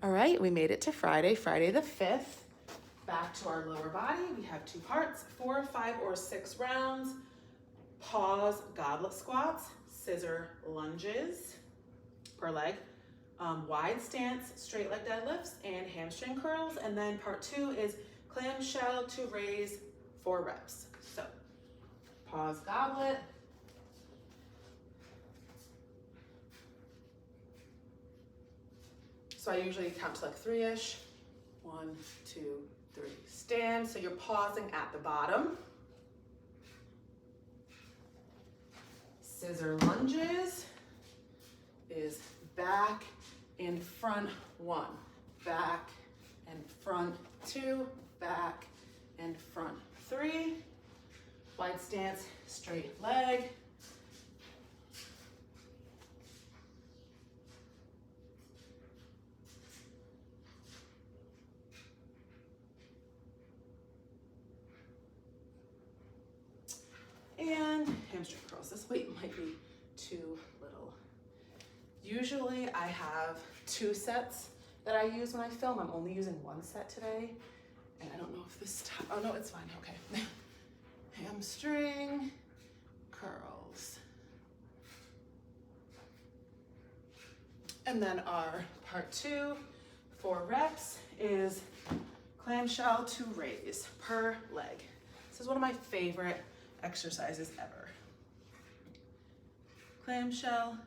All right, we made it to Friday, Friday the 5th. Back to our lower body. We have 2 parts, 4, 5, or 6 rounds. Pause goblet squats, scissor lunges per leg, wide stance, straight leg deadlifts, and hamstring curls. And then part 2 is clamshell to raise 4 reps. So pause goblet. So I usually count to like 3-ish. 1, 2, 3. Stand, so you're pausing at the bottom. Scissor lunges is back and front 1, back and front 2, back and front 3. Wide stance, straight leg. And hamstring curls. This weight might be too little. Usually I have 2 sets that I use when I film. I'm only using 1 set today. And I don't know if this, oh no, it's fine, okay. Hamstring curls. And then our part 2, 4 reps, is clamshell to raise per leg. This is one of my favorite exercises ever. Clamshell,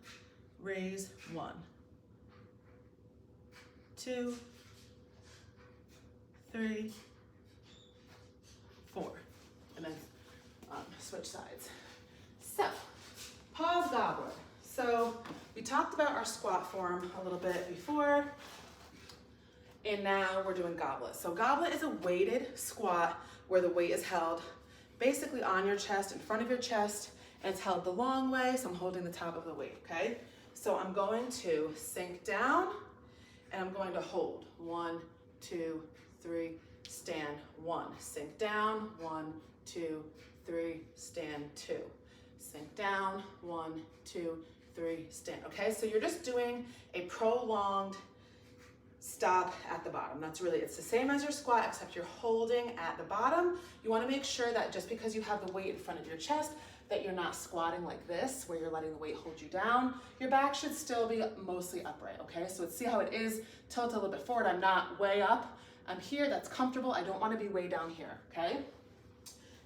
raise 1, 2, 3, 4, and then switch sides. So, pause goblet. So we talked about our squat form a little bit before, and now we're doing goblet. So goblet is a weighted squat where the weight is held basically on your chest, in front of your chest, and it's held the long way, so I'm holding the top of the weight, okay? So I'm going to sink down, and I'm going to hold. 1, 2, 3, stand, 1. Sink down, 1, 2, 3, stand, 2. Sink down, 1, 2, 3, stand. Okay, so you're just doing a prolonged stop at the bottom. That's really, it's the same as your squat, except you're holding at the bottom. You want to make sure that just because you have the weight in front of your chest, that you're not squatting like this, where you're letting the weight hold you down. Your back should still be mostly upright, okay? So let's see how it is. Tilt a little bit forward. I'm not way up. I'm here, that's comfortable. I don't want to be way down here, okay?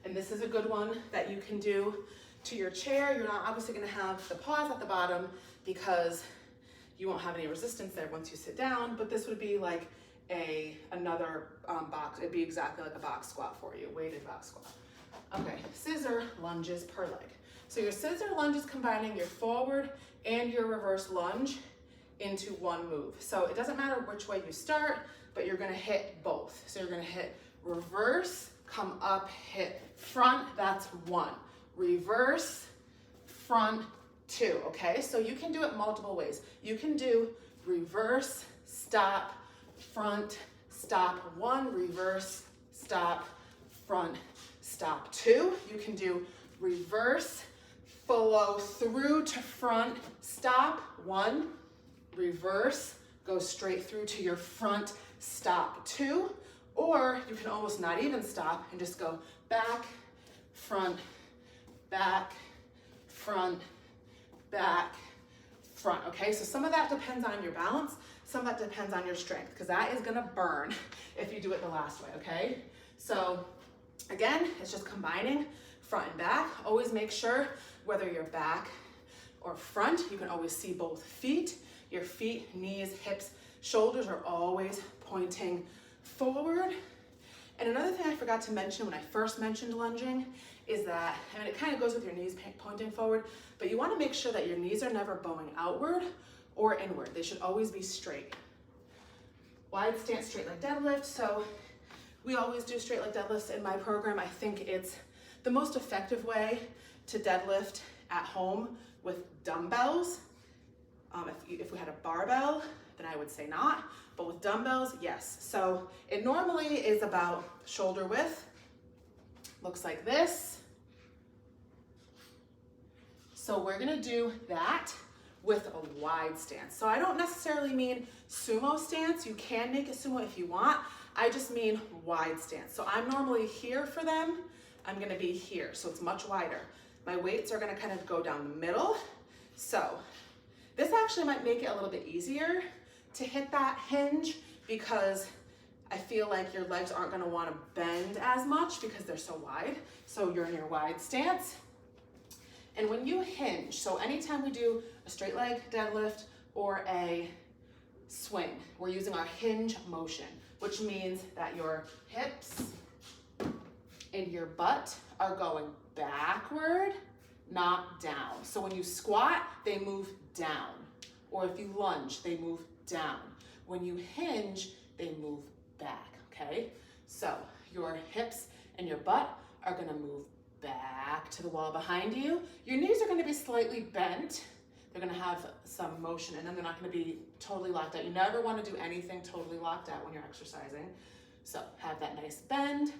And this is a good one that you can do to your chair. You're not obviously going to have the pause at the bottom because you won't have any resistance there once you sit down, but this would be like another box. It'd be exactly like a box squat for you, weighted box squat. Okay, scissor lunges per leg. So your scissor lunge is combining your forward and your reverse lunge into one move. So it doesn't matter which way you start, but you're gonna hit both. So you're gonna hit reverse, come up, hit front, that's 1. Reverse, front, 2, okay? So you can do it multiple ways. You can do reverse, stop, front, stop 1, reverse, stop, front, stop 2. You can do reverse, follow through to front, stop 1, reverse, go straight through to your front, stop 2, or you can almost not even stop and just go back, front, front, back, front, okay? So some of that depends on your balance, some of that depends on your strength, because that is gonna burn if you do it the last way, okay? So again, it's just combining front and back. Always make sure, whether you're back or front, you can always see both feet. Your feet, knees, hips, shoulders are always pointing forward. And another thing I forgot to mention when I first mentioned lunging is that, I mean, it kind of goes with your knees pointing forward, but you want to make sure that your knees are never bowing outward or inward. They should always be straight. Wide stance, straight leg deadlift. So we always do straight leg deadlifts in my program. I think it's the most effective way to deadlift at home with dumbbells. If we had a barbell, then I would say not, but with dumbbells, yes. So it normally is about shoulder width. Looks like this. So we're gonna do that with a wide stance. So I don't necessarily mean sumo stance. You can make it sumo if you want. I just mean wide stance. So I'm normally here for them. I'm gonna be here, so it's much wider. My weights are gonna kind of go down the middle. So this actually might make it a little bit easier to hit that hinge because I feel like your legs aren't gonna wanna bend as much because they're so wide. So you're in your wide stance. And when you hinge, so anytime we do a straight leg deadlift or a swing, we're using our hinge motion, which means that your hips and your butt are going backward, not down. So when you squat, they move down. Or if you lunge, they move down. When you hinge, they move back, okay? So your hips and your butt are gonna move back to the wall behind you. Your knees are gonna be slightly bent. They're gonna have some motion and then they're not gonna be totally locked out. You never wanna do anything totally locked out when you're exercising. So have that nice bend.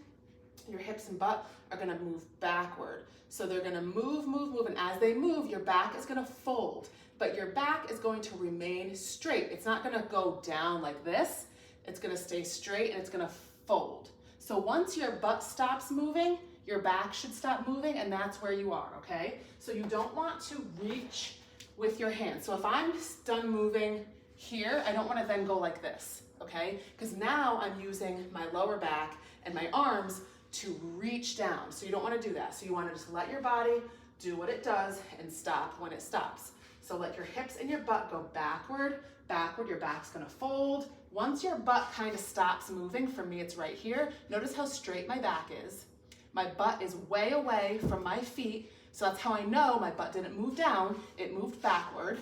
Your hips and butt are gonna move backward. So they're gonna move, and as they move, your back is gonna fold, but your back is going to remain straight. It's not gonna go down like this. It's gonna stay straight and it's gonna fold. So once your butt stops moving, your back should stop moving, and that's where you are, okay? So you don't want to reach with your hands. So if I'm done moving here, I don't wanna then go like this, okay? Because now I'm using my lower back and my arms to reach down. So you don't wanna do that. So you wanna just let your body do what it does and stop when it stops. So let your hips and your butt go backward, your back's gonna fold. Once your butt kind of stops moving, for me it's right here, notice how straight my back is. My butt is way away from my feet, so that's how I know my butt didn't move down, it moved backward.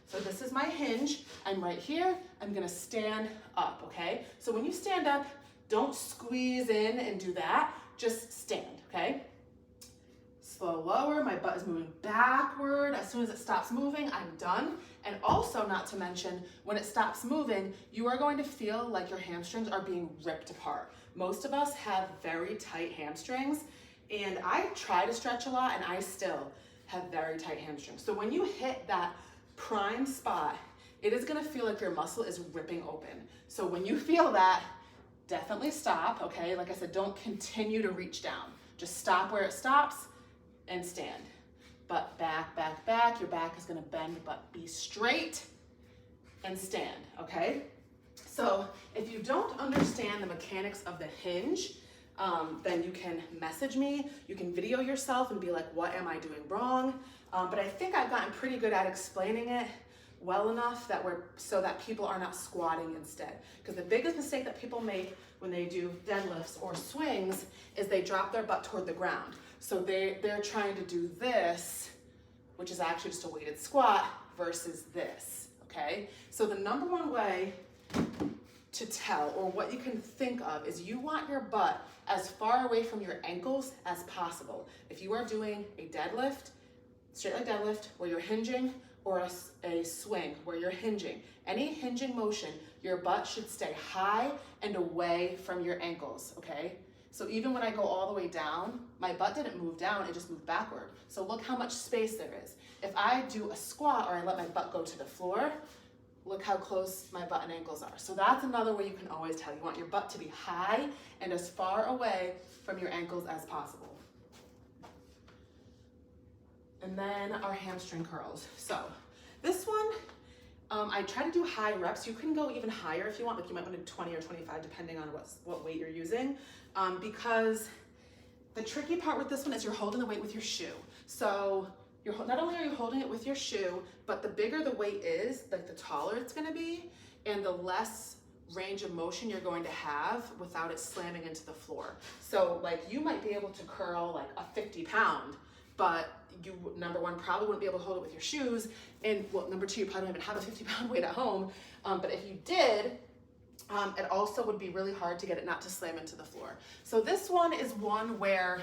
So this is my hinge, I'm right here, I'm gonna stand up, okay? So when you stand up, don't squeeze in and do that, just stand, okay? Slow lower, my butt is moving backward. As soon as it stops moving, I'm done. And also, not to mention, when it stops moving, you are going to feel like your hamstrings are being ripped apart. Most of us have very tight hamstrings, and I try to stretch a lot, and I still have very tight hamstrings. So when you hit that prime spot, it is gonna feel like your muscle is ripping open. So when you feel that, definitely stop, okay? Like I said, don't continue to reach down. Just stop where it stops and stand. But back, your back is gonna bend, but be straight and stand, okay? So if you don't understand the mechanics of the hinge, then you can message me, you can video yourself and be like, what am I doing wrong? But I think I've gotten pretty good at explaining it well enough that so that people are not squatting instead. Because the biggest mistake that people make when they do deadlifts or swings is they drop their butt toward the ground. So they're trying to do this, which is actually just a weighted squat, versus this, okay? So the number one way to tell, or what you can think of, is you want your butt as far away from your ankles as possible. If you are doing a deadlift, straight leg deadlift, where you're hinging, or a swing where you're hinging, any hinging motion, your butt should stay high and away from your ankles, okay? So even when I go all the way down, my butt didn't move down, it just moved backward. So look how much space there is. If I do a squat or I let my butt go to the floor, look how close my butt and ankles are. So that's another way you can always tell. You want your butt to be high and as far away from your ankles as possible. And then our hamstring curls. So this one, I try to do high reps. You can go even higher if you want, like you might want to do 20 or 25 depending on what weight you're using. Because the tricky part with this one is you're holding the weight with your shoe. So not only are you holding it with your shoe, but the bigger the weight is, like the taller it's gonna be, and the less range of motion you're going to have without it slamming into the floor. So like you might be able to curl like a 50 pound, but you, number one, probably wouldn't be able to hold it with your shoes, and well, number two, you probably don't even have a 50 pound weight at home, but if you did, it also would be really hard to get it not to slam into the floor. So this one is one where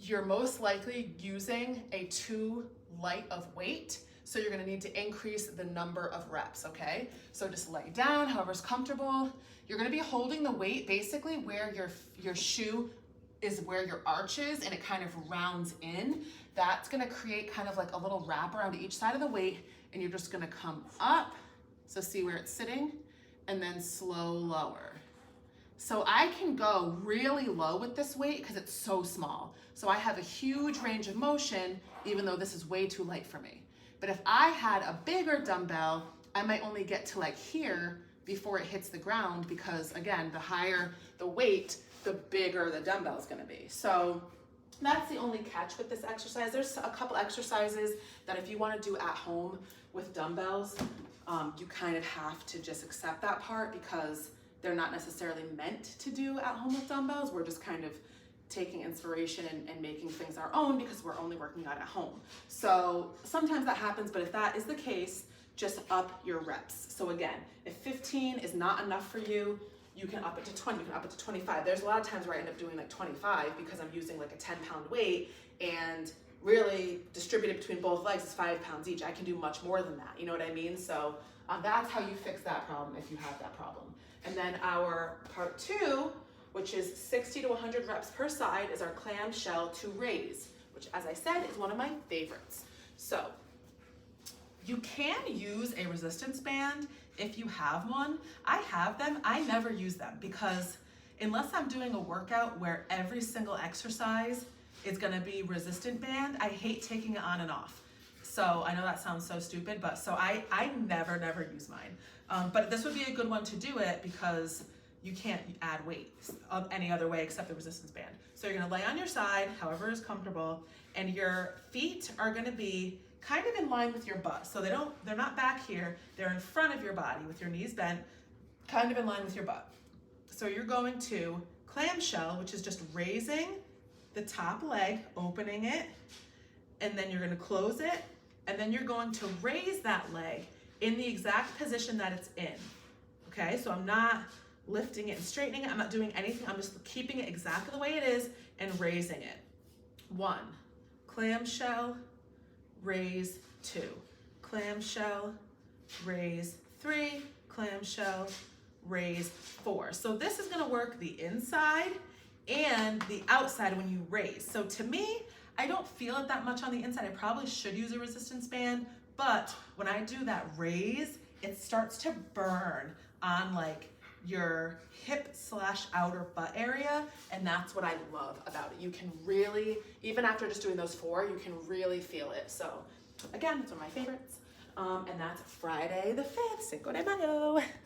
you're most likely using a too light of weight, so you're gonna need to increase the number of reps, okay? So just lay down, however's comfortable. You're gonna be holding the weight basically where your shoe is where your arch is, and it kind of rounds in. That's gonna create kind of like a little wrap around each side of the weight, and you're just gonna come up, so see where it's sitting, and then slow lower. So I can go really low with this weight because it's so small. So I have a huge range of motion, even though this is way too light for me. But if I had a bigger dumbbell, I might only get to like here before it hits the ground, because again, the higher the weight, the bigger the dumbbell is gonna be. So that's the only catch with this exercise. There's a couple exercises that if you wanna do at home with dumbbells, you kind of have to just accept that part, because they're not necessarily meant to do at home with dumbbells. We're just kind of taking inspiration and making things our own because we're only working out at home. So sometimes that happens, but if that is the case, just up your reps. So again, if 15 is not enough for you, you can up it to 20, you can up it to 25. There's a lot of times where I end up doing like 25 because I'm using like a 10-pound weight, and really distributed between both legs is 5 pounds each. I can do much more than that, you know what I mean? So that's how you fix that problem if you have that problem. And then our part 2, which is 60 to 100 reps per side, is our clamshell to raise, which, as I said, is one of my favorites. So you can use a resistance band if you have one. I have them. I never use them because unless I'm doing a workout where every single exercise is gonna be resistant band, I hate taking it on and off. So I know that sounds so stupid, but so I never use mine. But this would be a good one to do it because you can't add weight any other way except the resistance band. So you're gonna lay on your side, however is comfortable, and your feet are gonna be kind of in line with your butt. So they're not back here, they're in front of your body with your knees bent, kind of in line with your butt. So you're going to clamshell, which is just raising the top leg, opening it, and then you're gonna close it, and then you're going to raise that leg in the exact position that it's in. Okay, so I'm not lifting it and straightening it, I'm not doing anything, I'm just keeping it exactly the way it is and raising it. 1, clamshell, raise 2, clamshell, raise 3, clamshell, raise 4. So this is gonna work the inside and the outside when you raise. So to me, I don't feel it that much on the inside. I probably should use a resistance band, but when I do that raise, it starts to burn on like your hip / outer butt area, and that's what I love about it. You can really, even after just doing those 4, you can really feel it. So again, it's one of my favorites. And that's Friday the 5th, Cinco de Mayo.